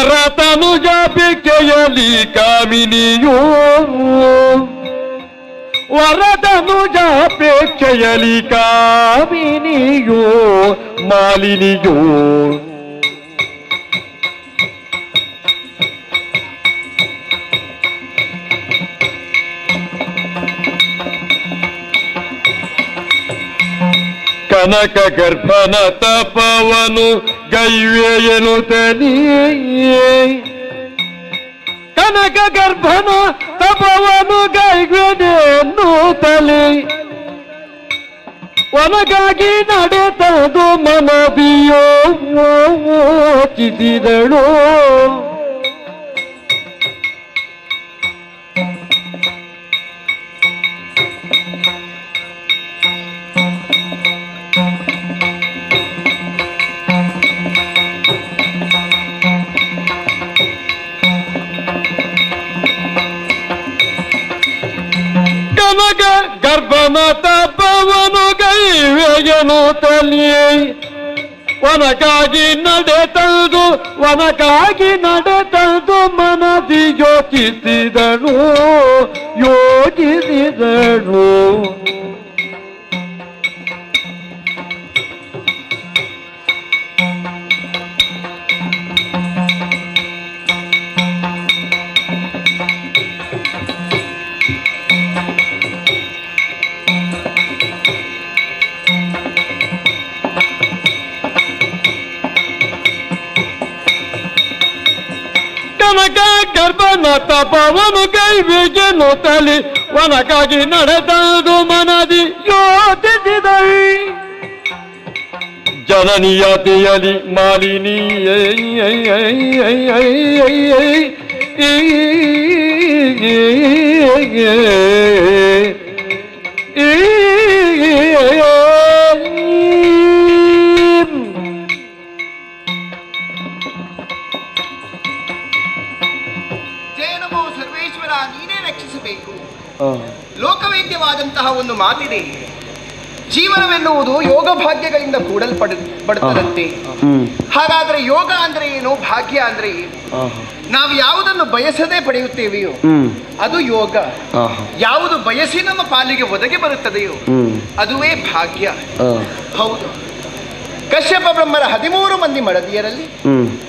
ವರತನುಜ ಭಿಕ್ಷೆಯಲಿ ಕಾಮಿನಿಯೋ ವರತನುಜ ಭಿಕ್ಷೆಯಲಿ ಕಾಮಿನಿಯೋ ಮಾಲಿನಿಯೋ ಕನಕ ಗರ್ಭನ ತಪವನು ಗೈವೆಯನು ತಲಿಯೇ ಕನಕ ಗರ್ಭನ ತಪವನು ಗೈವೆಯನು ತಲಿ ಒನಗಾಗಿ ನಡೆತದು ಮನದಿಯೋ ಚಿದಿದಳು ಗರ್ಭನ ತಪವನು ಗೈವೆಯನು ತಲಿಯೇ ವನಕಾಗಿ ನಡೆತದು ಮನದಿ ಯೋಚಿಸಿದನು ಗರ್ಭನ ತಪವನು ಗೈವೆಯನು ತಲಿ ವನಕಾಗಿ ನಡೆತದು ಮನದಿ ಯೋಚಿಸಿದಳು ಜನನಿಯತಿಯಲಿ ಮಾಲಿನಿ ಲೋಕವೇದ್ಯವಾದಂತಹ ಒಂದು ಮಾತಿದೆ. ಜೀವನವೆನ್ನುವುದು ಯೋಗ ಭಾಗ್ಯಗಳಿಂದ ಕೂಡಲ್ಪಡುತ್ತದಂತೆ. ಹಾಗಾದ್ರೆ ಯೋಗ ಅಂದ್ರೆ ಏನು, ಭಾಗ್ಯ ಅಂದ್ರೆ ಏನು? ನಾವು ಯಾವುದನ್ನು ಬಯಸದೆ ಪಡೆಯುತ್ತೇವೆಯೋ ಅದು ಯೋಗ. ಯಾವುದು ಬಯಸಿ ನಮ್ಮ ಪಾಲಿಗೆ ಒದಗಿ ಬರುತ್ತದೆಯೋ ಅದುವೇ ಭಾಗ್ಯ. ಹೌದು, ಕಶ್ಯಪ ಬ್ರಹ್ಮರ 13 ಮಂದಿ ಮಡದಿಯರಲ್ಲಿ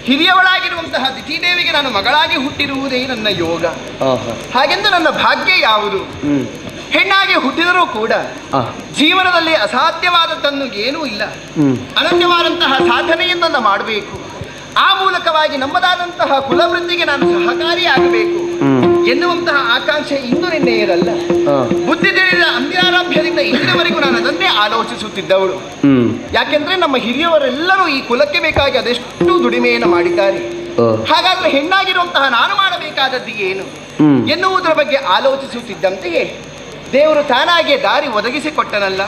ಹಿರಿಯವಳಾಗಿರುವಂತಹ ದಿತಿದೇವಿಗೆ ನಾನು ಮಗಳಾಗಿ ಹುಟ್ಟಿರುವುದೇ ನನ್ನ ಯೋಗ. ಹಾಗೆಂದು ನನ್ನ ಭಾಗ್ಯ ಯಾವುದು? ಹೆಣ್ಣಾಗಿ ಹುಟ್ಟಿದರೂ ಕೂಡ ಜೀವನದಲ್ಲಿ ಅಸಾಧ್ಯವಾದದ್ದನ್ನು ಏನೂ ಇಲ್ಲ, ಅನನ್ಯವಾದಂತಹ ಸಾಧನೆಯನ್ನು ಮಾಡಬೇಕು. ಆ ಮೂಲಕವಾಗಿ ನಮ್ಮದಾದಂತಹ ಕುಲವೃತ್ತಿಗೆ ನಾನು ಸಹಕಾರಿಯಾಗಬೇಕು ಎನ್ನುವಂತಹ ಆಕಾಂಕ್ಷೆ ಇಂದು ನಿನ್ನೆ ಇರಲ್ಲ. ಬುದ್ಧಿ ತಿಳಿದ ಅಂತ್ಯಾರಂಭ್ಯದಿಂದ ಇಂದಿನವರೆಗೂ ನಾನು ಅದನ್ನೇ ಆಲೋಚಿಸುತ್ತಿದ್ದವಳು. ಯಾಕೆಂದ್ರೆ ನಮ್ಮ ಹಿರಿಯವರೆಲ್ಲರೂ ಈ ಕುಲಕ್ಕೆ ಬೇಕಾಗಿ ಅದೆಷ್ಟು ದುಡಿಮೆಯನ್ನು ಮಾಡಿದ್ದಾರೆ. ಹಾಗಾದ್ರೆ ಹೆಣ್ಣಾಗಿರುವಂತಹ ನಾನು ಮಾಡಬೇಕಾದದ್ದು ಏನು ಎನ್ನುವುದರ ಬಗ್ಗೆ ಆಲೋಚಿಸುತ್ತಿದ್ದಂತೆಯೇ ದೇವರು ತಾನಾಗಿಯೇ ದಾರಿ ಒದಗಿಸಿಕೊಟ್ಟನಲ್ಲ.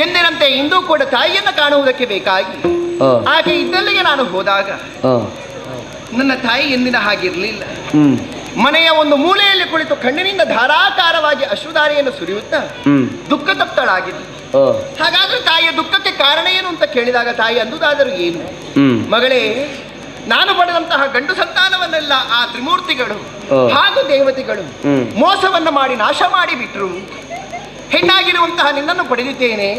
ಎಂದಿನಂತೆ ಇಂದು ಕೂಡ ತಾಯಿಯನ್ನು ಕಾಣುವುದಕ್ಕೆ ಬೇಕಾಗಿ ಆಕೆ ಇದ್ದಲ್ಲಿಗೆ ನಾನು ಹೋದಾಗ ನನ್ನ ತಾಯಿ ಎಂದಿನ ಹಾಗಿರಲಿಲ್ಲ. ಮನೆಯ ಒಂದು ಮೂಲೆಯಲ್ಲಿ ಕುಳಿತು ಕಣ್ಣಿನಿಂದ ಧಾರಾಕಾರವಾಗಿ ಅಶ್ರುಧಾರೆಯನ್ನು ಸುರಿಯುತ್ತಾ ದುಃಖ ತಪ್ತಳಾಗಿದ್ಲು. ಹಾಗಾದ್ರೆ ತಾಯಿಯ ದುಃಖಕ್ಕೆ ಕಾರಣ ಏನು ಅಂತ ಕೇಳಿದಾಗ ತಾಯಿ ಅಂದುದಾದರೂ ಏನು? ಮಗಳೇ, ನಾನು ಪಡೆದಂತಹ ಗಂಡು ಸಂತಾನವನ್ನೆಲ್ಲ ಆ ತ್ರಿಮೂರ್ತಿಗಳು ಹಾಗೂ ದೇವತೆಗಳು ಮೋಸವನ್ನು ಮಾಡಿ ನಾಶ ಮಾಡಿಬಿಟ್ರು. ಹೆಣ್ಣಾಗಿರುವಂತಹ ನಿನ್ನನ್ನು ಪಡೆದಿದ್ದೇನೆ,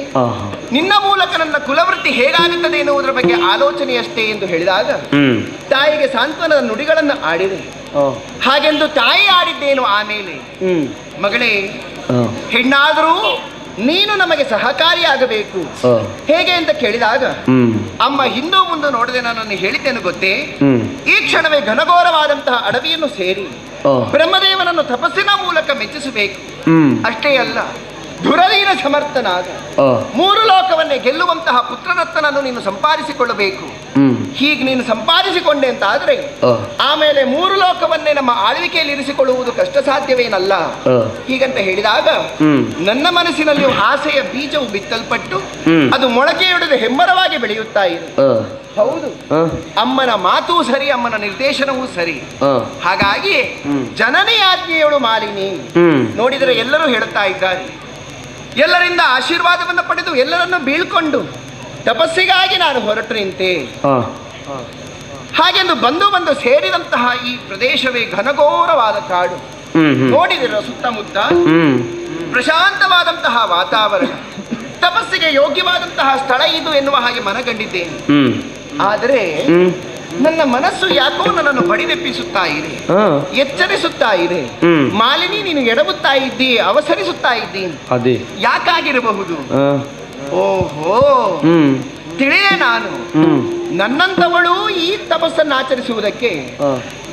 ನಿನ್ನ ಮೂಲಕ ನನ್ನ ಕುಲವೃತ್ತಿ ಹೇಗಾಗುತ್ತದೆ ಎನ್ನುವುದರ ಬಗ್ಗೆ ಆಲೋಚನೆಯಷ್ಟೇ ಎಂದು ಹೇಳಿದಾಗ ತಾಯಿಗೆ ಸಾಂತ್ವನದ ನುಡಿಗಳನ್ನು ಆಡಿದೆ. ಹಾಗೆಂದು ತಾಯಿ ಆಡಿದ್ದೇನು ಆಮೇಲೆ, ಮಗಳೇ, ಹೆಣ್ಣಾದರೂ ನೀನು ನಮಗೆ ಸಹಕಾರಿಯಾಗಬೇಕು. ಹೇಗೆ ಅಂತ ಕೇಳಿದಾಗ ಅಮ್ಮ ಹಿಂದೂ ಮುಂದೆ ನೋಡದೆ ನನ್ನನ್ನು ಹೇಳಿದ್ದೇನು ಗೊತ್ತೇ? ಈ ಕ್ಷಣವೇ ಘನಘೋರವಾದಂತಹ ಅಡವಿಯನ್ನು ಸೇರಿ ಬ್ರಹ್ಮದೇವನನ್ನು ತಪಸ್ಸಿನ ಮೂಲಕ ಮೆಚ್ಚಿಸಬೇಕು. ಅಷ್ಟೇ ಅಲ್ಲ, ಧುರವೀರ ಸಮರ್ಥನಾದ 3 ಲೋಕವನ್ನೇ ಗೆಲ್ಲುವಂತಹ ಪುತ್ರರತ್ನನನ್ನು ನೀನು ಸಂಪಾದಿಸಿಕೊಳ್ಳಬೇಕು. ಹೀಗೆ ನೀನು ಸಂಪಾದಿಸಿಕೊಂಡೆ ಅಂತ ಆದ್ರೆ ಆಮೇಲೆ 3 ಲೋಕವನ್ನೇ ನಮ್ಮ ಆಳ್ವಿಕೆಯಲ್ಲಿ ಇರಿಸಿಕೊಳ್ಳುವುದು ಕಷ್ಟ ಸಾಧ್ಯವೇನಲ್ಲ. ಹೀಗಂತ ಹೇಳಿದಾಗ ನನ್ನ ಮನಸ್ಸಿನಲ್ಲಿ ಆಸೆಯ ಬೀಜವು ಬಿತ್ತಲ್ಪಟ್ಟು ಅದು ಮೊಳಕೆಯೊಡೆದು ಹೆಮ್ಮರವಾಗಿ ಬೆಳೆಯುತ್ತಾ ಇದೆ. ಹೌದು, ಅಮ್ಮನ ಮಾತು ಸರಿ, ಅಮ್ಮನ ನಿರ್ದೇಶನವೂ ಸರಿ. ಹಾಗಾಗಿ ಜನನಿ ಆಜ್ಞೆಯಳು ಮಾಲಿನಿ. ನೋಡಿದರೆ ಎಲ್ಲರೂ ಹೇಳುತ್ತಾ ಇದ್ದಾರೆ, ಎಲ್ಲರಿಂದ ಆಶೀರ್ವಾದವನ್ನು ಪಡೆದು ಎಲ್ಲರನ್ನು ಬೀಳ್ಕೊಂಡು ತಪಸ್ಸಿಗಾಗಿ ನಾನು ಹೊರಟು ನಿಂತೆ. ಹಾಗೆಂದು ಬಂದು ಸೇರಿದಂತಹ ಈ ಪ್ರದೇಶವೇ ಘನಘೋರವಾದ ಕಾಡು. ನೋಡಿದಿರ ಸುತ್ತಮುತ್ತ ಪ್ರಶಾಂತವಾದಂತಹ ವಾತಾವರಣ, ತಪಸ್ಸಿಗೆ ಯೋಗ್ಯವಾದಂತಹ ಸ್ಥಳ ಇದು ಎನ್ನುವ ಹಾಗೆ ಮನಗಂಡಿದ್ದೇನೆ. ಆದರೆ ನನ್ನ ಮನಸ್ಸು ಯಾಕೋ ನನ್ನನ್ನು ಬಡಿದೆಪ್ಪಿಸುತ್ತಾ ಇದೆ, ಎಚ್ಚರಿಸುತ್ತಾ ಇದೆ. ಮಾಲಿನಿ, ನೀನು ಎಡವುತ್ತಾ ಇದ್ದಿ, ಅವಸರಿಸುತ್ತಾ ಇದ್ದೀನಿ, ಅದೇ ಯಾಕಾಗಿರಬಹುದು? ಓಹೋ, ತಿಳಿಯೇ ನಾನು. ನನ್ನಂತವಳು ಈ ತಪಸ್ಸನ್ನು ಆಚರಿಸುವುದಕ್ಕೆ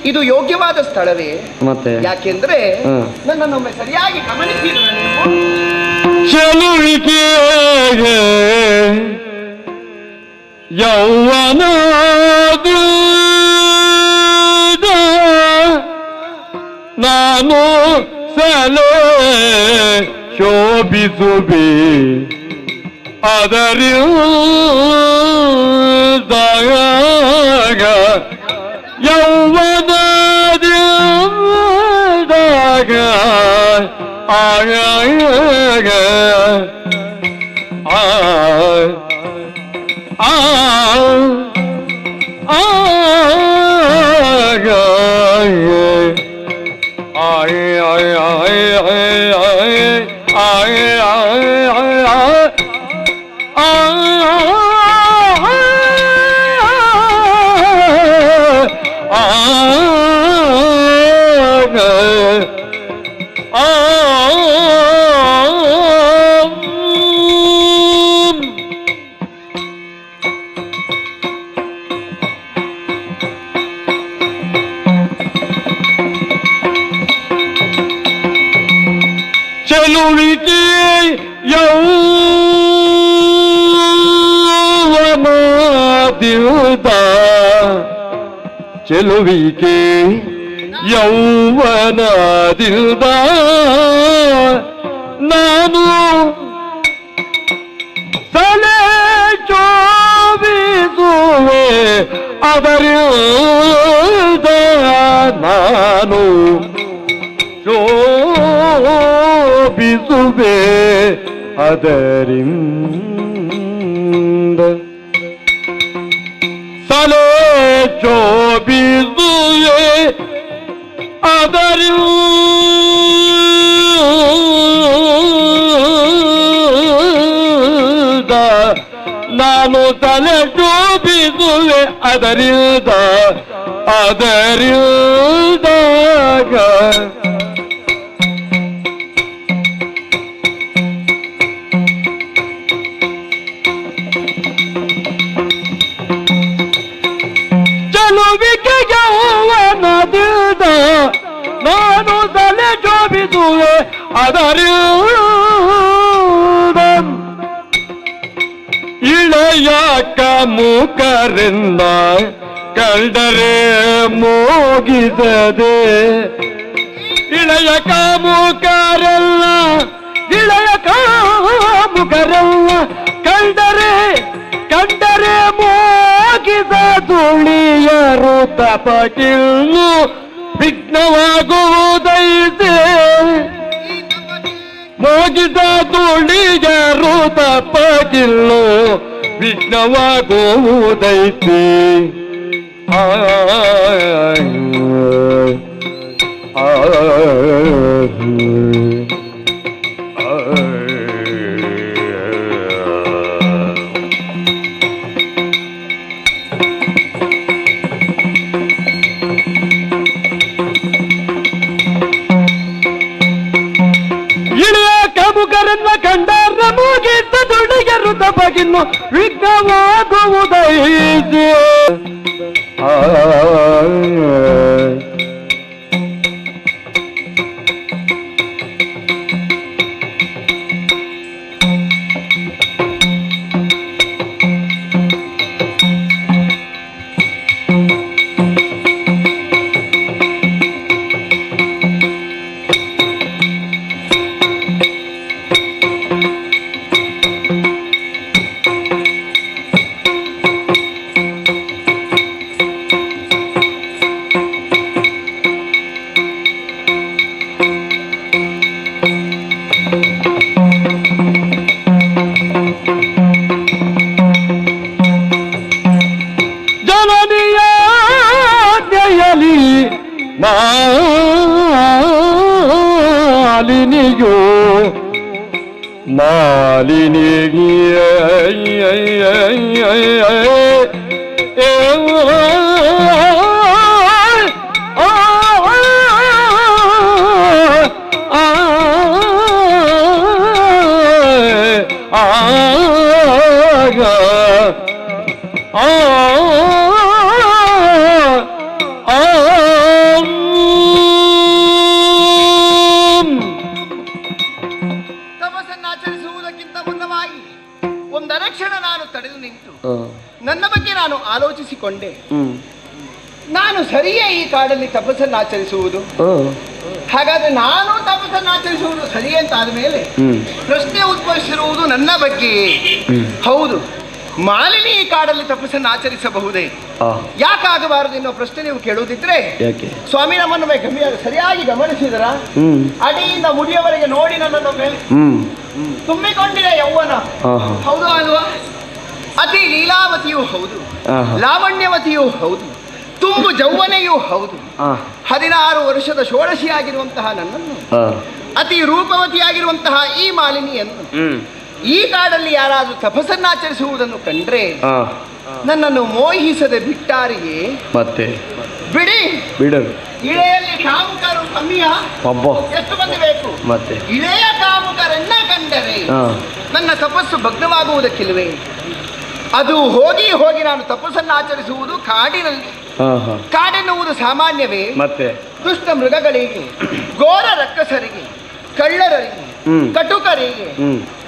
ಇದು ಯೋಗ್ಯವಾದ ಸ್ಥಳವೇ? ಮತ್ತೆ ಯಾಕೆಂದ್ರೆ ನನ್ನನ್ನೊಮ್ಮೆ ಸರಿಯಾಗಿ ಗಮನಿಸಿದ್ರೆ ಚೆಲುವಿಗೆ ಯೌವನ ನಾನು ಸಲೆ ಶೋಭಿಸುವೆ ಅದರಿಂದ ಯೌವನದಾಗ ಆಗ ಚೆಲುವಿಕೆ ಯೌವನದಿಂದ ಚೆಲುವಿಕೆ ಯೌವನದಿಂದ ನಾನು ಸಲೆ ಶೋಭಿಸುವೆ ಅದರಿಂದ ನಾನು ಶೋಭಿಸುವೆ ಅದರಿಂದ ಸಲೆ ಶೋಭಿಸುವೆ ಅದರಿಂದ ನಾನು ತಲೆ ಶೋಭಿಸುವೆ ಅದರಿಂದ ಚೆಲುವಿಕೆ ಯೌವನದಿಂದ ನಾನು ತಲೆ ಶೋಭಿಸುವೆ ಅದರಿಂದ ಇಳೆಯ ಕಾಮುಕರಿಂದ ಕಂಡರೆ ಮೋಗಿಸದೆ ಇಳೆಯ ಕಾಮುಕರೆಲ್ಲ ಕಂಡರೆ ಮೋಗಿದ ತುಳಿಯರು ತಪಕಿಲ್ಲು ವಿಘ್ನವಾಗುವುದೈತೆ ಮೋಗಿದ ತುಳಿಯರು ತಪಕಿಲ್ಲು ವಿಘ್ನವಾಗುವುದೈತೆ ಇಳಿಯ ಕಾಮುಕರನ್ನ ಕಂಡರ ಮುಗಿದ ತುಳಿಯರು ತಪಗಿನ್ನು ವಿಘ್ನವಾಗುವುದೈತೆ ಮಾಲಿನಿಯೋ ತಪಸ್ಸನ್ನಾಚರಿಸುವುದಕ್ಕಿಂತ ಮುನ್ನವಾಗಿ ಒಂದರ ಕ್ಷಣ ನಾನು ತಡೆದು ನಿಂತು ನನ್ನ ಬಗ್ಗೆ ನಾನು ಆಲೋಚಿಸಿಕೊಂಡೆ. ನಾನು ಸರಿಯೇ ಈ ಕಾಡಲ್ಲಿ ತಪಸ್ಸನ್ನಾಚರಿಸುವುದು? ಹಾಗಾದ್ರೆ ನಾನು ತಪಸ್ಸನ್ನಾಚರಿಸುವುದು ಸರಿಯೇ ಅಂತ ಆದ್ಮೇಲೆ ಪ್ರಶ್ನೆ ಉದ್ಭವಿಸಿರುವುದು ನನ್ನ ಬಗ್ಗೆ. ಹೌದು, ಮಾಲಿನಿ ಈ ಕಾಡಲ್ಲಿ ತಪಸ್ಸನ್ನು ಆಚರಿಸಬಹುದೇ? ಯಾಕಾಗಬಾರದು ಎನ್ನುವ ಪ್ರಶ್ನೆ ನೀವು ಕೇಳುವುದಿದ್ರೆ, ಸ್ವಾಮಿ ನಮ್ಮನ್ನು ಸರಿಯಾಗಿ ಗಮನಿಸಿದರ ಅಡಿಯಿಂದ ಮುಡಿಯವರೆಗೆ ನೋಡಿ ನನ್ನನ್ನು ತುಂಬಿಕೊಂಡಿದೆ ಯೌವನ. ಹೌದು ಅಲ್ವಾ? ಅತಿ ಲೀಲಾವತಿಯೂ ಹೌದು, ಲಾವಣ್ಯವತಿಯೂ ಹೌದು, ತುಂಬು ಜೌವನೆಯೂ ಹೌದು. 16 ವರ್ಷದ ಷೋಡಶಿಯಾಗಿರುವಂತಹ ನನ್ನನ್ನು, ಅತಿ ರೂಪವತಿಯಾಗಿರುವಂತಹ ಈ ಮಾಲಿನಿಯನ್ನು ಈ ಕಾಡಲ್ಲಿ ಯಾರಾದ್ರೂ ತಪಸ್ಸನ್ನಾಚರಿಸುವುದನ್ನು ಕಂಡ್ರೆ ನನ್ನನ್ನು ಮೋಹಿಸದೆ ಬಿಟ್ಟಾರಿಗೆ ಮತ್ತೆ ಬಿಡಿ ಬಿಡರು. ಇಳೆಯಲ್ಲಿ ಕಾಮುಕರು ಕಮ್ಮಿಯ ಎಷ್ಟು ಮಂದಿ ಬೇಕು? ಮತ್ತೆ ಇಳೆಯ ಕಾಮುಕರನ್ನ ಕಂಡರೆ ನನ್ನ ತಪಸ್ಸು ಭಗ್ನವಾಗುವುದಕ್ಕಿಲ್ವೇ? ಅದು ಹೋಗಿ ಹೋಗಿ ನಾನು ತಪಸ್ಸನ್ನು ಆಚರಿಸುವುದು ಕಾಡಿನಲ್ಲಿ. ಕಾಡೆನ್ನುವುದು ಸಾಮಾನ್ಯವೇ? ಮತ್ತೆ ದುಷ್ಟ ಮೃಗಗಳಿಗೆ, ಘೋರ ರಕ್ಕಸರಿಗೆ, ಕಳ್ಳರಿಗೆ, ಕಟುಕರಿಗೆ,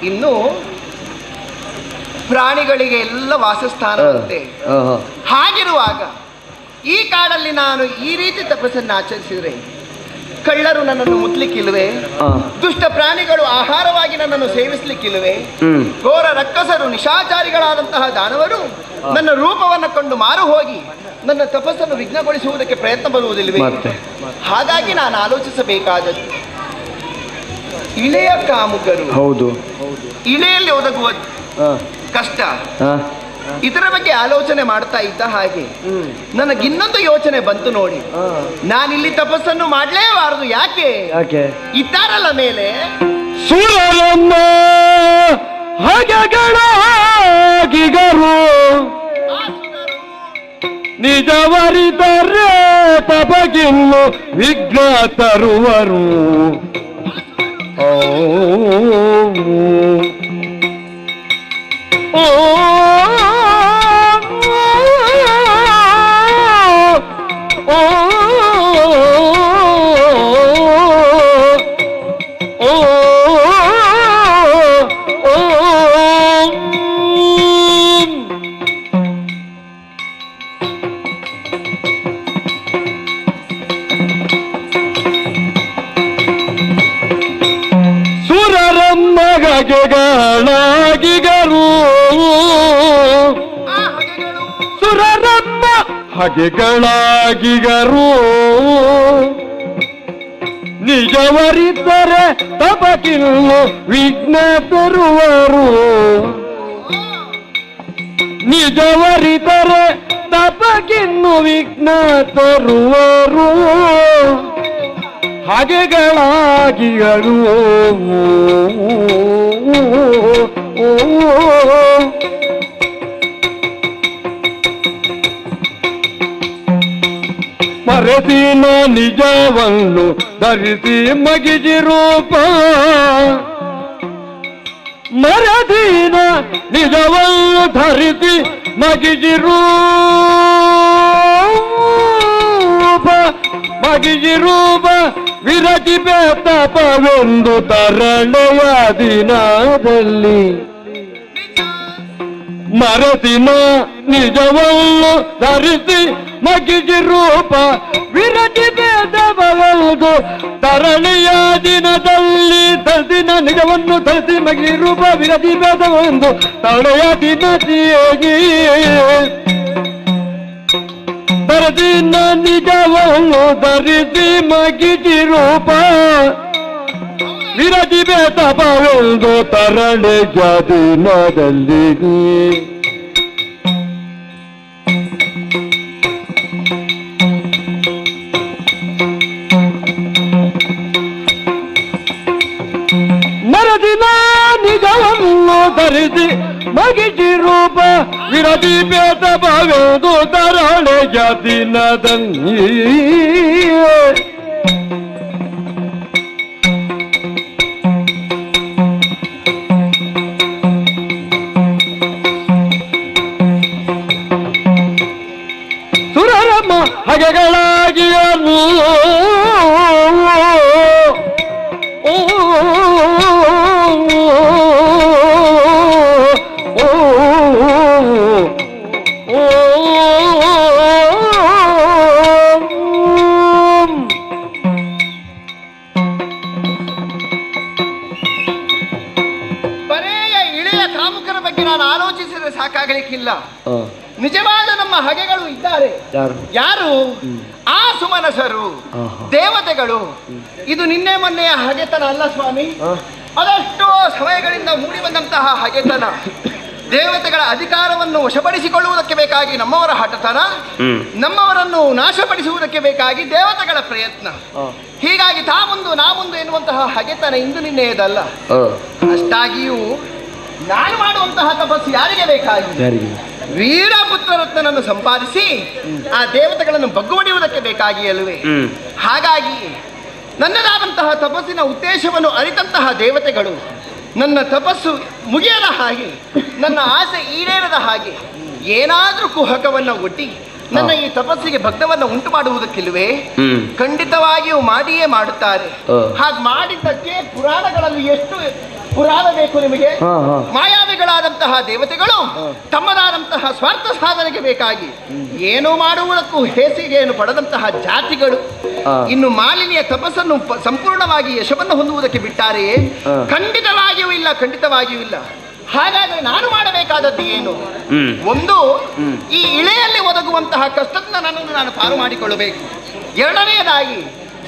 ಇನ್ನು ಪ್ರಾಣಿಗಳಿಗೆ ಎಲ್ಲ ವಾಸಸ್ಥಾನವಂತೆ. ಹಾಗಿರುವಾಗ ಈ ಕಾಡಲ್ಲಿ ನಾನು ಈ ರೀತಿ ತಪಸ್ಸನ್ನು ಆಚರಿಸಿದರೆ ಕಳ್ಳರು ನನ್ನನ್ನು ಮುಟ್ಲಿಕ್ಕಿಲ್ವೇ? ದುಷ್ಟ ಪ್ರಾಣಿಗಳು ಆಹಾರವಾಗಿ ನನ್ನನ್ನು ಸೇವಿಸಲಿಕ್ಕಿಲ್ವೇ? ಘೋರ ರಕ್ಕಸರು, ನಿಶಾಚಾರಿಗಳಾದಂತಹ ದಾನವರು ನನ್ನ ರೂಪವನ್ನು ಕಂಡು ಮಾರು ಹೋಗಿ ನನ್ನ ತಪಸ್ಸನ್ನು ವಿಘ್ನಗೊಳಿಸುವುದಕ್ಕೆ ಪ್ರಯತ್ನ ಬರುವುದಿಲ್ವೇ? ಹಾಗಾಗಿ ನಾನು ಆಲೋಚಿಸಬೇಕಾದದ್ದು ಇಳೆಯ ಕಾಮುಕರು. ಹೌದು, ಇಳೆಯಲ್ಲಿ ಒದಗುವ ಕಷ್ಟ, ಇದರ ಬಗ್ಗೆ ಆಲೋಚನೆ ಮಾಡ್ತಾ ಇದ್ದ ಹಾಗೆ ನನಗಿನ್ನೊಂದು ಯೋಚನೆ ಬಂತು ನೋಡಿ. ನಾನಿಲ್ಲಿ ತಪಸ್ಸನ್ನು ಮಾಡಲೇಬಾರದು. ಯಾಕೆ? ಇದ್ದಾರಲ್ಲ ಮೇಲೆ ಸುರರನ್ನ ಹಗೆಗಳಾಗಿಗರು, ನಿಜವರಿದರೆ ತಪಗಿನ್ನು ವಿಘ್ನ ತರುವರು. ಓ ಓ ಹಗೆಗಳಾಗಿಗರು, ಸುರರಮ್ಮ ಹಗೆಗಳಾಗಿಗರು, ನಿಜವರಿದ್ದರೆ ತಪಕಿನ್ನು ವಿಘ್ನ ತರುವರು. ನಿಜವರಿದ್ದರೆ ತಪಕಿನ್ನು ವಿಘ್ನ ತರುವರು. ಹಗೆಗಳಾಗಿಗಳು ಮರೆತಿನ ನಿಜವನ್ನು ಧರಿಸಿ ಮಗಿಜಿ ರೂಪ, ಮರೆತಿನ ನಿಜವನ್ನು ಧರಿಸಿ ಮಗಿಜಿ ರೂಪ, ಮಗಿಜಿ ರೂಪ ವಿರತಿ ಬೇತಪವೆಂದು ತರಳೆಯ ದಿನದಲ್ಲಿ ಮರೆತಿನ ನಿಜವನ್ನು ಧರಿಸಿ ಮಗಿಜಿ ರೂಪ ವಿರತಿ ಬೇತಪವೆಂದು ತರಳೆಯ ದಿನದಲ್ಲಿ ತರಿಸಿನ ನಿಜವನ್ನು ಧರಿಸಿ ಮಗಿಜಿ ರೂಪ ವಿರತಿ ಬೇತವೆಂದು ತರಳೆಯ ದಿನದಿಯೇ ಧರಿಸಿನ ನಿಜವನ್ನು ಧರಿಸಿ ಮಗಿಜಿ ರೂಪ ವಿರತಿ ಬೇತಪವೆಂದು ತರಳೆಯ ದಿನದಲ್ಲಿ ಮಗಿಸಿ ರೂಪ ವಿರತಿ ಬೇತ ಭವೆಂದು ತರಳೆಯ ದಿನದಂಗಿ ಸುರರಮ್ಮ ಹಗೆಗಳಾಗಿಯನು ಬರೆಯ ಇಳೆಯ ಕಾಮುಕರ ಬಗ್ಗೆ ನಾನು ಆಲೋಚಿಸಿದರೆ ಸಾಕಾಗಲಿಕ್ಕಿಲ್ಲ. ನಿಜವಾದ ನಮ್ಮ ಹಗೆಗಳು ಇದ್ದಾರೆ. ಯಾರು? ಆ ಸುಮನಸರು, ದೇವತೆಗಳು. ಇದು ನಿನ್ನೆ ಮೊನ್ನೆಯ ಹಗೆತನ ಅಲ್ಲ ಸ್ವಾಮಿ, ಅದೆಷ್ಟೋ ಸಮಯಗಳಿಂದ ಮೂಡಿ ಬಂದಂತಹ ಹಗೆತನ. ದೇವತೆಗಳ ಅಧಿಕಾರವನ್ನು ವಶಪಡಿಸಿಕೊಳ್ಳುವುದಕ್ಕೆ ಬೇಕಾಗಿ ನಮ್ಮವರ ಹಠತನ, ನಮ್ಮವರನ್ನು ನಾಶಪಡಿಸುವುದಕ್ಕೆ ಬೇಕಾಗಿ ದೇವತೆಗಳ ಪ್ರಯತ್ನ. ಹೀಗಾಗಿ ತಾ ಮುಂದು ನಾ ಮುಂದು ಎನ್ನುವಂತಹ ಹಗೆತನ ಇಂದು ನಿನ್ನೆಯದಲ್ಲ. ಅಷ್ಟಾಗಿಯೂ ನಾನು ಮಾಡುವಂತಹ ತಪಸ್ಸು ಯಾರಿಗೆ ಬೇಕಾಗಿ? ವೀರಪುತ್ರರತ್ನನನ್ನು ಸಂಪಾದಿಸಿ ಆ ದೇವತೆಗಳನ್ನು ಬಗ್ಗುಬಡಿಯುವುದಕ್ಕೆ ಬೇಕಾಗಿ ಅಲ್ಲವೇ? ಹಾಗಾಗಿ ನನ್ನದಾದಂತಹ ತಪಸ್ಸಿನ ಉದ್ದೇಶವನ್ನು ಅರಿತಂತಹ ದೇವತೆಗಳು ನನ್ನ ತಪಸ್ಸು ಮುಗಿಯದ ಹಾಗೆ, ನನ್ನ ಆಸೆ ಈಡೇರದ ಹಾಗೆ ಏನಾದರೂ ಕುಹಕವನ್ನು ಒಡ್ಡಿ ನನ್ನ ಈ ತಪಸ್ಸಿಗೆ ಭಗ್ನವನ್ನು ಉಂಟು ಮಾಡುವುದಕ್ಕಿಲ್ವೇ? ಖಂಡಿತವಾಗಿಯೂ ಮಾಡಿಯೇ ಮಾಡುತ್ತಾರೆ. ಹಾಗೆ ಮಾಡಿದ್ದಕ್ಕೆ ಪುರಾಣಗಳಲ್ಲಿ ಎಷ್ಟು ಪುರಾಣ ಬೇಕು ನಿಮಗೆ? ಮಾಯಾವಿಗಳಾದಂತಹ ದೇವತೆಗಳು ತಮ್ಮದಾದಂತಹ ಸ್ವಾರ್ಥ ಸಾಧನೆಗೆ ಬೇಕಾಗಿ ಏನೋ ಮಾಡುವುದಕ್ಕೂ ಹೇಸಿಗೆಯನ್ನು ಪಡೆದಂತಹ ಜಾತಿಗಳು ಇನ್ನು ಮಾಲಿನ್ಯ ತಪಸ್ಸನ್ನು ಸಂಪೂರ್ಣವಾಗಿ ಯಶವನ್ನು ಹೊಂದುವುದಕ್ಕೆ ಬಿಟ್ಟಾರೆಯೇ? ಖಂಡಿತವಾಗಿಯೂ ಇಲ್ಲ, ಖಂಡಿತವಾಗಿಯೂ ಇಲ್ಲ. ಹಾಗಾದ್ರೆ ನಾನು ಮಾಡಬೇಕಾದದ್ದು ಏನು? ಒಂದು, ಈ ಇಳೆಯಲ್ಲಿ ಒದಗುವಂತಹ ಕಷ್ಟದಿಂದ ನನ್ನನ್ನು ನಾನು ಪಾರು ಮಾಡಿಕೊಳ್ಳಬೇಕು. ಎರಡನೆಯದಾಗಿ,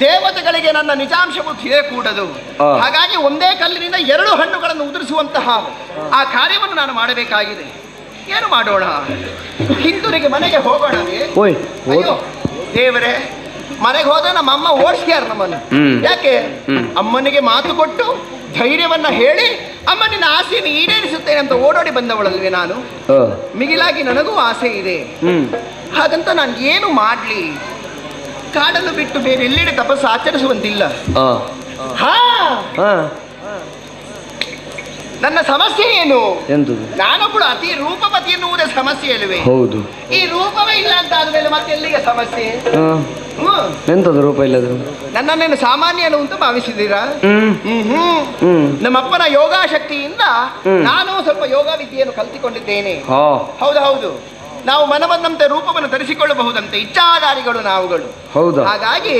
ದೇವತೆಗಳಿಗೆ ನನ್ನ ನಿಜಾಂಶವು ತಿಳಿಯಕೂಡದು. ಹಾಗಾಗಿ ಒಂದೇ ಕಲ್ಲಿನಿಂದ 2 ಹಣ್ಣುಗಳನ್ನು ಉದುರಿಸುವಂತಹ ಆ ಕಾರ್ಯವನ್ನು ನಾನು ಮಾಡಬೇಕಾಗಿದೆ. ಏನು ಮಾಡೋಣ? ಹಿಂದೂರಿಗೆ ಮನೆಗೆ ಹೋಗೋಣವೇ? ಅಯ್ಯೋ ದೇವರೇ, ಮನೆಗೆ ಹೋದ್ರೆ ನಮ್ಮ ಅಮ್ಮ ಓಡಿಸ್ಯಾರ ನಮ್ಮನ್ನು. ಯಾಕೆ? ಅಮ್ಮನಿಗೆ ಮಾತು ಕೊಟ್ಟು ಧೈರ್ಯವನ್ನ ಹೇಳಿ ಅಮ್ಮ ನಿನ್ನ ಆಸೆಯನ್ನು ಈಡೇರಿಸುತ್ತೇನೆ ಅಂತ ಓಡೋಡಿ ಬಂದವಳಲ್ವೇ ನಾನು. ಮಿಗಿಲಾಗಿ ನನಗೂ ಆಸೆ ಇದೆ. ಹಾಗಂತ ನಾನು ಏನು ಮಾಡ್ಲಿ? ಕಾಡನ್ನು ಬಿಟ್ಟು ಬೇರೆ ಎಲ್ಲೆಡೆ ತಪಸ್ಸು ಆಚರಿಸುವಂತಿಲ್ಲ. ನನ್ನ ಸಮಸ್ಯೆ ಏನು? ನಾನೊಬ್ಬಳು ಅತಿ ರೂಪವತಿ ಎನ್ನುವುದೇ ಸಮಸ್ಯೆ ಅಲ್ವೇ? ಹೌದು. ಈ ರೂಪವೇ ಇಲ್ಲ ಅಂತ ಆದ್ಮೇಲೆ ಮತ್ತೆ ಎಲ್ಲಿಗೆ ಸಮಸ್ಯೆ? ಎಂತದು ರೂಪ ಇಲ್ಲದ್ರು? ನನ್ನನ್ನೇನು ಸಾಮಾನ್ಯನು ಅಂತ ಭಾವಿಸಿದ್ದೀರಾ? ನಮ್ಮಪ್ಪನ ಯೋಗಾಶಕ್ತಿಯಿಂದ ನಾನು ಸ್ವಲ್ಪ ಯೋಗ ವಿದ್ಯೆಯನ್ನು ಕಲ್ತಿಕೊಂಡಿದ್ದೇನೆ. ಹೌದು. ನಾವು ಮನಬಂದಂತೆ ರೂಪವನ್ನು ಧರಿಸಿಕೊಳ್ಳಬಹುದಂತೆ, ಇಚ್ಛಾಧಾರಿಗಳು ನಾವುಗಳು. ಹಾಗಾಗಿ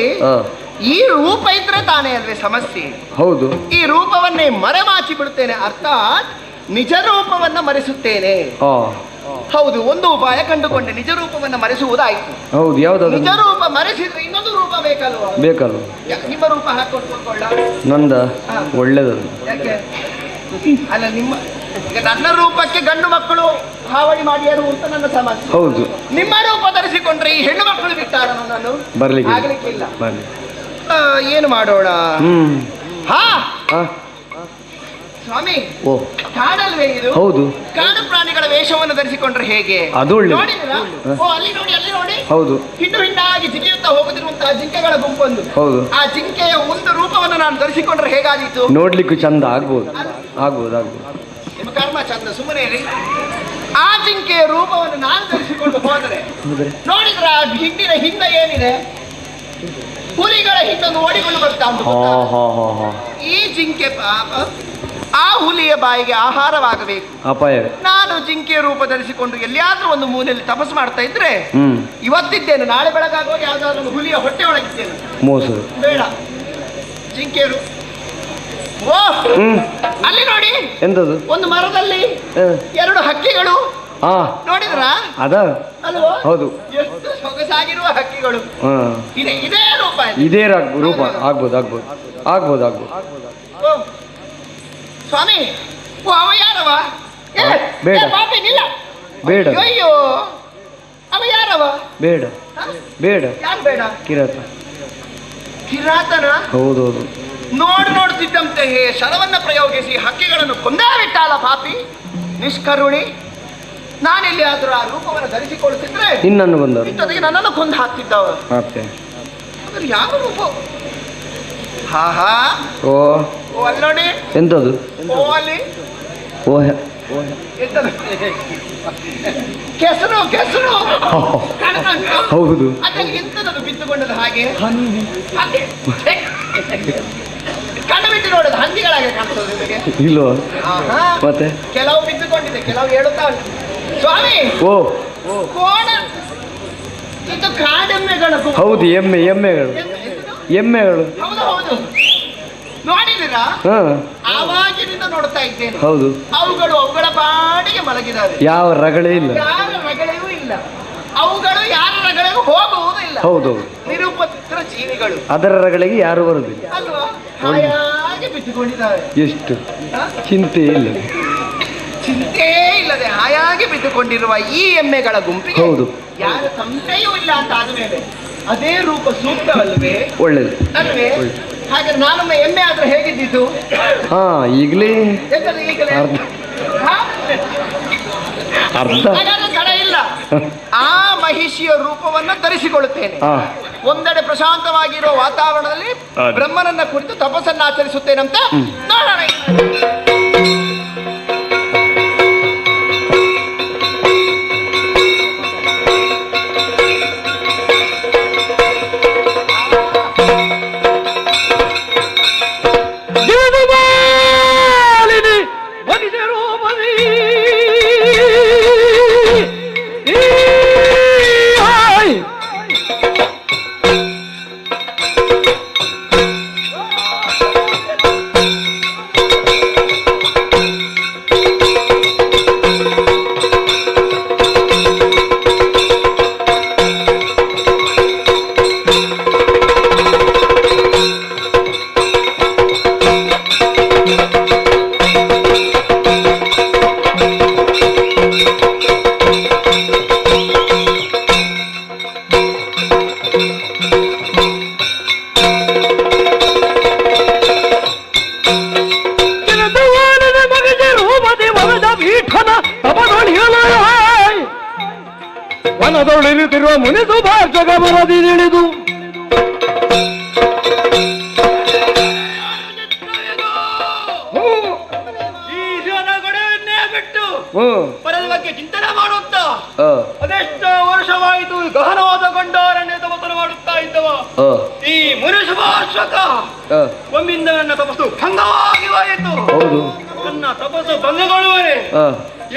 ಈ ರೂಪ ಇದ್ರೆ ತಾನೇ ಅಲ್ವೇ ಸಮಸ್ಯೆ? ಹೌದು. ಈ ರೂಪವನ್ನೇ ಮರೆಮಾಚಿ ಬಿಡುತ್ತೇನೆ, ಅರ್ಥಾತ್ ನಿಜ ರೂಪವನ್ನ ಮರೆಸುತ್ತೇನೆ. ಹೌದು, ಒಂದು ಉಪಾಯ ಕಂಡುಕೊಂಡೆ. ನಿಜ ರೂಪವನ್ನ ಮರೆಸುವುದಾಯ್ತು. ಹೌದು. ಯಾವ್ದು? ನಿಜ ರೂಪ ಮರೆಸಿದ್ರೆ ಇನ್ನೊಂದು ರೂಪ ಬೇಕಲ್ವಾ? ನಿಮ್ಮ ರೂಪ ಹಾಕೊಟ್ಕೊಳ್ಳ. ನಂದ ಒಳ್ಳೇದು. ಯಾಕೆ? ಅಲ್ಲ, ನಿಮ್ಮ ಈಗ ನನ್ನ ರೂಪಕ್ಕೆ ಗಂಡು ಮಕ್ಕಳು ಹಾವಳಿ ಮಾಡಿಯಾರು ಅಂತ ನನ್ನ ಸಮಸ್ಯೆ. ಹೌದು. ನಿಮ್ಮ ರೂಪ ಧರಿಸಿಕೊಂಡ್ರೆ ಈ ಹೆಣ್ಣು ಮಕ್ಕಳು ಬಿಟ್ಟಾರ ನನ್ನನ್ನು? ಆಗ್ಲಿಕ್ಕಿಲ್ಲ. ಏನು ಮಾಡೋಣ? ಸ್ವಾಮಿ, ಕಾಡಲ್ವೇ ಇದು? ಹೌದು. ಕಾಡು ಪ್ರಾಣಿಗಳ ವೇಷವನ್ನು ಧರಿಸಿಕೊಂಡ್ರೆ ಹೇಗೆ? ಅದು ನೋಡಿದ್ರಾ? ಅಲ್ಲಿ ನೋಡಿ. ಹೌದು. ಹಿಂಡಾಗಿ ಜಿಗಿಯುತ್ತಾ ಹೋಗುತ್ತಿರುವಂತಹ ಜಿಂಕೆಗಳ ಗುಂಪೊಂದು. ಹೌದು. ಆ ಜಿಂಕೆಯ ಒಂದು ರೂಪವನ್ನು ನಾನು ಧರಿಸಿಕೊಂಡ್ರೆ ಹೇಗಾದೀತು? ನೋಡ್ಲಿಕ್ಕೂ ಚಂದ ಆಗ್ಬೋದು. ನಿಮ್ಮ ಕರ್ಮ ಚಂದ, ಸುಮ್ಮನೆ ರೀ. ಆ ಜಿಂಕೆಯ ರೂಪವನ್ನು ನಾನು ಧರಿಸಿಕೊಂಡು ಹೋದರೆ ನೋಡಿದ್ರ ಹಿಂದಿನ ಹಿಂದೆ ಏನಿದೆ? ಹುಲಿಗಳ ಹಿಂದೊಂದು ಓಡಿಕೊಂಡು ಬರ್ತಾ ಉಂಟು. ಈ ಜಿಂಕೆ ಪಾಪ ಆ ಹುಲಿಯ ಬಾಯಿಗೆ ಆಹಾರವಾಗಬೇಕು. ನಾನು ಜಿಂಕೆಯ ರೂಪ ಧರಿಸಿಕೊಂಡು ಎಲ್ಲಿಯಾದ್ರೂ ಒಂದು ಮೂಲೆಯಲ್ಲಿ ತಪಸ್ಸು ಮಾಡ್ತಾ ಇದ್ರೆ ಇವತ್ತಿದ್ದೇನೆ, ನಾಳೆ ಬೆಳಗಾಗುವಾಗ ಯಾವ್ದಾದ್ರು ಒಂದು ಹುಲಿಯ ಹೊಟ್ಟೆ ಒಳಗಿದ್ದೇನೆ. ಬೇಡ. ಜಿಂಕೆಯ ರೂಪ. ಓ, ಅಲ್ಲಿ ನೋಡಿ, ಎಂತದು? ಒಂದು ಮರದಲ್ಲಿ 2 ಹಕ್ಕಿಗಳು. ನೋಡಿದ್ರ? ಅಲ್ವಾ? ಹೌದು. ಎಷ್ಟು ಸೊಗಸಾಗಿರುವ ಹಕ್ಕಿಗಳು. ಇದೇ ರೂಪ. ಇದೇ ರೂಪ ಆಗ್ಬೋದು. ಸ್ವಾಮಿ, ಅವ ಯಾರವ? ಬೇಡ. ಅಯ್ಯೋ, ಅವ ಯಾರವ? ಬೇಡ. ಯಾರು ಬೇಡ? ಕಿರಾತನ. ಹೌದೌದು. ನೋಡ್ತಿದ್ದಂತೆ ಶರವನ್ನ ಪ್ರಯೋಗಿಸಿ ಹಕ್ಕಿಗಳನ್ನು ಕೊಂದೇ ಬಿಟ್ಟಾಲ ಪಾಪಿ. ನಿಷ್ಕರುಣಿ. ನಾನೆಲ್ಲಿ ಆದರೂ ಆ ರೂಪವನ್ನು ಧರಿಸಿಕೊಳ್ಳುತ್ತಿದ್ರೆ ನಿನ್ನನ್ನು ಬಂದರು ಜೊತೆಗೆ ನನ್ನನ್ನು ಕೊಂದು ಹಾಕ್ತಿದ್ದವ. ಮತ್ತೆ ಅಂದ್ರೆ ಯಾವ ರೂಪ? ಹಾ ಹಾ, ಓ ಓ ಅಲ್ಲೋಡಿ, ಎಂತದು? ಓ ಅಲ್ಲಿ ಓ ಎಂತದು? ಕೆಸರು ಕೆಸರು. ಹೌದು. ಅದರಲ್ಲಿ ಎಂತದದು ಬಿದ್ದುಕೊಂಡದ್ದು ಹಾಗೆ? ಹಂದಿ. ಕಣ್ಣು ಬಿಟ್ಟು ನೋಡೋದು ಹಂದಿಗಳಾಗೆ ಕಾಣ್ತದೆ ನಿಮಗೆ? ಇಲ್ವಾ? ಆಹಾ. ಮತ್ತೆ ಕೆಲವು ಬಿದ್ದುಕೊಂಡಿದೆ, ಕೆಲವು ಹೇಳುತ್ತಾ ಉಂಟು. ಸ್ವಾಮಿ, ಓ ಕೋಣ ಇದು ಕಾಡೆಮ್ಮೆಗಳ ಗುಂಪು. ಹೌದು, ಎಮ್ಮೆಗಳು ಎಮ್ಮೆಗಳು. ಹೌದು ಹೌದು, ನೋಡಿದ್ದೀರಾ? ಹಾ ಆವಾಗಿನಿಂದ ನೋಡ್ತಾ ಇದ್ದೇನೆ. ಹೌದು. ಅವುಗಳು ಅವುಗಳ ಪಾಡಿಗೆ ಮಲಗಿದಾವೆ, ಯಾವ ರಗಳೇ ಇಲ್ಲ. ಯಾರ ರಗಳೆಯೂ ಇಲ್ಲ. ಅವುಗಳು ಯಾರ ರಗಳೆಗೂ ಹೋಗುವುದಿಲ್ಲ. ಹೌದು, ನಿರುಪದ್ರ ಜೀವಿಗಳು. ಅದರ ರಗಳಿಗೆ ಯಾರು ಬರುದಿಲ್ಲ ಅಲ್ವಾ? ಹಾಯಾಗಿ ಬಿದ್ದುಕೊಂಡಿದ್ದಾವೆ. ಎಷ್ಟು ಹ? ಚಿಂತೆ ಇಲ್ಲ. ಚಿಂತೆ ಇಲ್ಲದೆ ಹಾಯಾಗಿ ಬಿದ್ದುಕೊಂಡಿರುವ ಈ ಎಮ್ಮೆಗಳ ಗುಂಪಿಗೆ ಹೌದು. ಯಾರ ಸಂಶಯವೂ ಇಲ್ಲ ಅಂತ ಆದ್ಮೇಲೆ ಅದೇ ರೂಪ ಸೂಕ್ತವಲ್ವೇ? ಒಳ್ಳೇದು. ಅಲ್ವೇ? ಹಾಗೆ ನಾನೊಮ್ಮೆ ಎಮ್ಮೆ ಆದ್ರೆ ಹೇಗಿದ್ದಿದ್ದು? ಹಾ ಈಗಲೇ ಎಂತದು ಈಗಲೇ? ಅರ್ಧ. ಹಾ? ಅರ್ಧ. ಹಾಗಾದ್ರೆ ತಡ ಇಲ್ಲ, ಆ ಮಹಿಷಿಯ ರೂಪವನ್ನ ಧರಿಸಿಕೊಳ್ಳುತ್ತೇನೆ. ಹಾ ಒಂದೆಡೆ ಪ್ರಶಾಂತವಾಗಿರುವ ವಾತಾವರಣದಲ್ಲಿ ಹೌದು. ಬ್ರಹ್ಮನನ್ನ ಕುರಿತು ತಪಸ್ಸನ್ನ ಆಚರಿಸುತ್ತೇನಂತ ನೋಡೋಣ. ಜೀವಮಾಲಿನಿ ಮನುಷ್ಯರು ಮನಿ ಹಾಯ್ ವನದೊಳಿರುತ್ತಿರುವ ಮುನಿಸು ಭಾಷಗ ಮರದಿ ತಿಳಿದು ಈ ಜನಗಣವನ್ನೇ ಬಿಟ್ಟು ಪರದ ಬಗ್ಗೆ ಚಿಂತನೆ ಮಾಡುತ್ತಾ ಅದೆಷ್ಟೋ ವರ್ಷವಾಯಿತು ಗಹನವಾದ ಗಂಡಾರಣ್ಯ ತಪಸ್ಸನ್ನು ಮಾಡುತ್ತಾ ಇದ್ದವ ಈ ಮುನಿಸುಭಾಷಕ ಒಮ್ಮಿಂದ ನನ್ನ ತಪಸ್ಸು ಭಂಗವಾಗಿ ಹೋಯಿತು. ಹೌದು. ನನ್ನ ತಪಸ್ಸು ಭಂಗಗೊಳ್ಳುವರೆ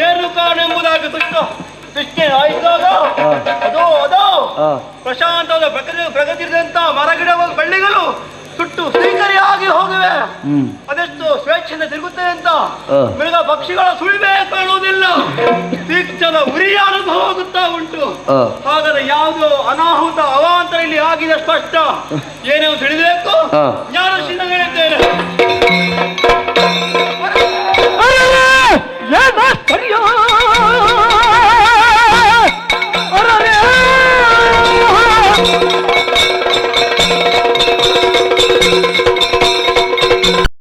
ಏನು ಕಾರಣ ಎಂಬುದಾಗಿ ಪ್ರಶ್ನೆ ಆಯಿತಾಗ ಅದೋ ಪ್ರಶಾಂತವಾದ ಪ್ರಗತಿರಿದಂತ ಮರಗಿಡ ಬಳ್ಳಿಗಳು ಸುಟ್ಟು ಸ್ವೀಕರಿಯಾಗಿ ಹೋಗಿವೆ. ಅದೆಷ್ಟು ಸ್ವೇಚ್ಛೆಯಿಂದ ತಿರುಗುತ್ತದೆ ಅಂತ ಮೃಗ ಪಕ್ಷಿಗಳ ಸುಳಿಮೆ ಕಾಣುವುದಿಲ್ಲ. ತೀಕ್ಷ್ಣದ ಉರಿಯ ಅನುಭವ ಆಗುತ್ತಾ ಉಂಟು. ಹಾಗಾದ್ರೆ ಯಾವುದೋ ಅನಾಹುತ ಅವಾಂತರ ಇಲ್ಲಿ ಆಗಿದೆ ಸ್ಪಷ್ಟ. ಏನೇನು ತಿಳಿಬೇಕು ಜ್ಞಾನದಿಂದ ಹೇಳಿದ್ದೇನೆ.